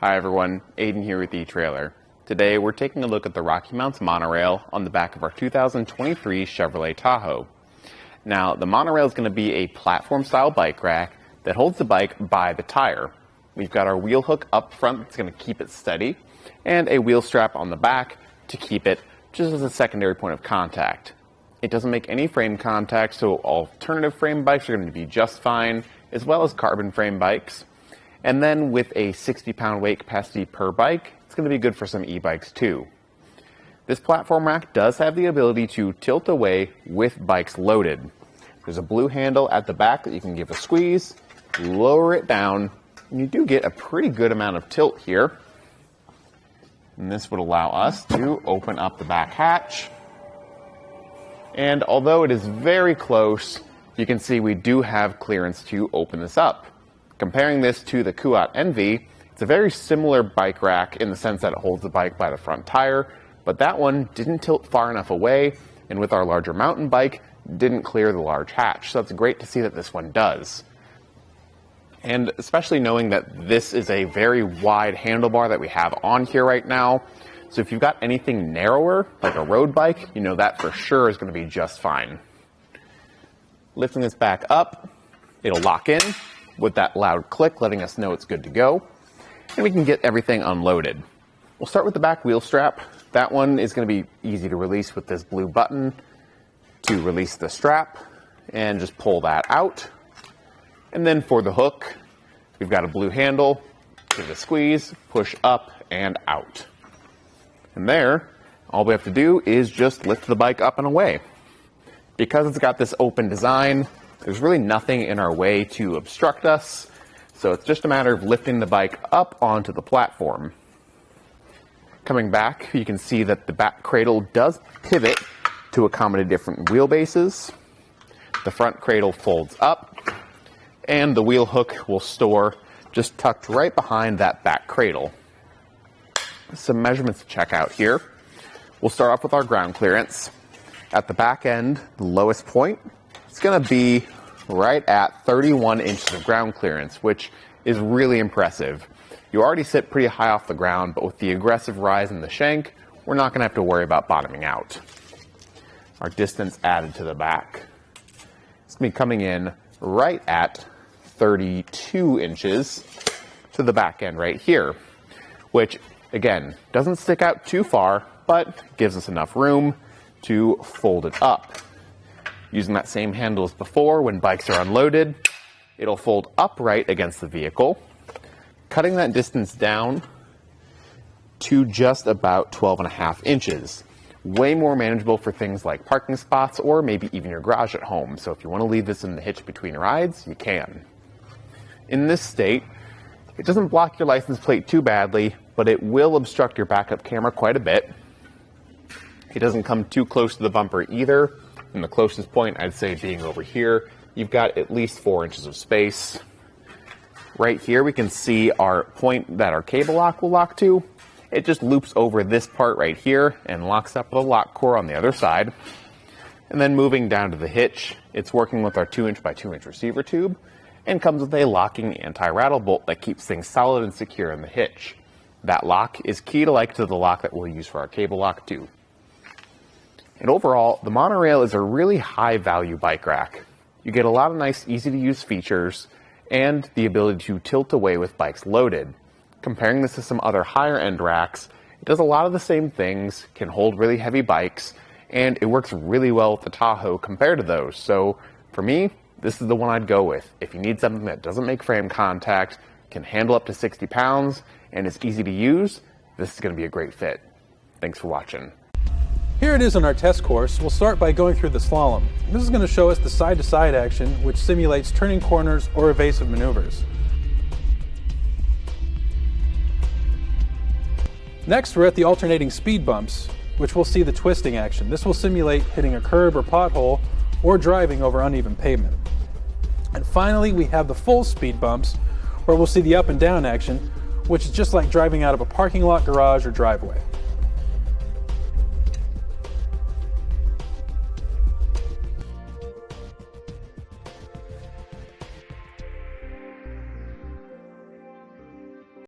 Hi everyone, Aidan here with eTrailer. Today we're taking a look at the RockyMounts MonoRail on the back of our 2023 Chevrolet Tahoe. Now the MonoRail is going to be a platform style bike rack that holds the bike by the tire. We've got our wheel hook up front that's going to keep it steady and a wheel strap on the back to keep it just as a secondary point of contact. It doesn't make any frame contact, so alternative frame bikes are going to be just fine, as well as carbon frame bikes. And then with a 60-pound weight capacity per bike, it's going to be good for some e-bikes too. This platform rack does have the ability to tilt away with bikes loaded. There's a blue handle at the back that you can give a squeeze, lower it down, and you do get a pretty good amount of tilt here. And this would allow us to open up the back hatch. And although it is very close, you can see we do have clearance to open this up. Comparing this to the Kuat Envy, it's a very similar bike rack in the sense that it holds the bike by the front tire, but that one didn't tilt far enough away, and with our larger mountain bike, didn't clear the large hatch. So it's great to see that this one does. And especially knowing that this is a very wide handlebar that we have on here right now. So if you've got anything narrower, like a road bike, you know that for sure is going to be just fine. Lifting this back up, it'll lock in with that loud click, letting us know it's good to go. And we can get everything unloaded. We'll start with the back wheel strap. That one is going to be easy to release with this blue button to release the strap and just pull that out. And then for the hook, we've got a blue handle, give it a squeeze, push up and out. And there, all we have to do is just lift the bike up and away. Because it's got this open design, there's really nothing in our way to obstruct us, so it's just a matter of lifting the bike up onto the platform. Coming back, you can see that the back cradle does pivot to accommodate different wheelbases. The front cradle folds up, and the wheel hook will store just tucked right behind that back cradle. Some measurements to check out here. We'll start off with our ground clearance. At the back end, the lowest point, it's going to be right at 31 inches of ground clearance, which is really impressive. You already sit pretty high off the ground, but with the aggressive rise in the shank, we're not going to have to worry about bottoming out. Our distance added to the back, it's going to be coming in right at 32 inches to the back end right here, which again doesn't stick out too far, but gives us enough room to fold it up. Using that same handle as before, when bikes are unloaded, it'll fold upright against the vehicle, cutting that distance down to just about 12.5 inches. Way more manageable for things like parking spots or maybe even your garage at home. So if you want to leave this in the hitch between rides, you can. In this state, it doesn't block your license plate too badly, but it will obstruct your backup camera quite a bit. It doesn't come too close to the bumper either. And the closest point, I'd say, being over here, you've got at least 4 inches of space. Right here, we can see our point that our cable lock will lock to. It just loops over this part right here and locks up with a lock core on the other side. And then moving down to the hitch, it's working with our 2-inch by 2-inch receiver tube and comes with a locking anti-rattle bolt that keeps things solid and secure in the hitch. That lock is key to the lock that we'll use for our cable lock too. And overall, the MonoRail is a really high-value bike rack. You get a lot of nice, easy-to-use features and the ability to tilt away with bikes loaded. Comparing this to some other higher-end racks, it does a lot of the same things, can hold really heavy bikes, and it works really well with the Tahoe compared to those. So for me, this is the one I'd go with. If you need something that doesn't make frame contact, can handle up to 60 pounds, and is easy to use, this is going to be a great fit. Thanks for watching. Here it is on our test course. We'll start by going through the slalom. This is going to show us the side-to-side action, which simulates turning corners or evasive maneuvers. Next, we're at the alternating speed bumps, which we'll see the twisting action. This will simulate hitting a curb or pothole or driving over uneven pavement. And finally, we have the full speed bumps, where we'll see the up and down action, which is just like driving out of a parking lot, garage, or driveway.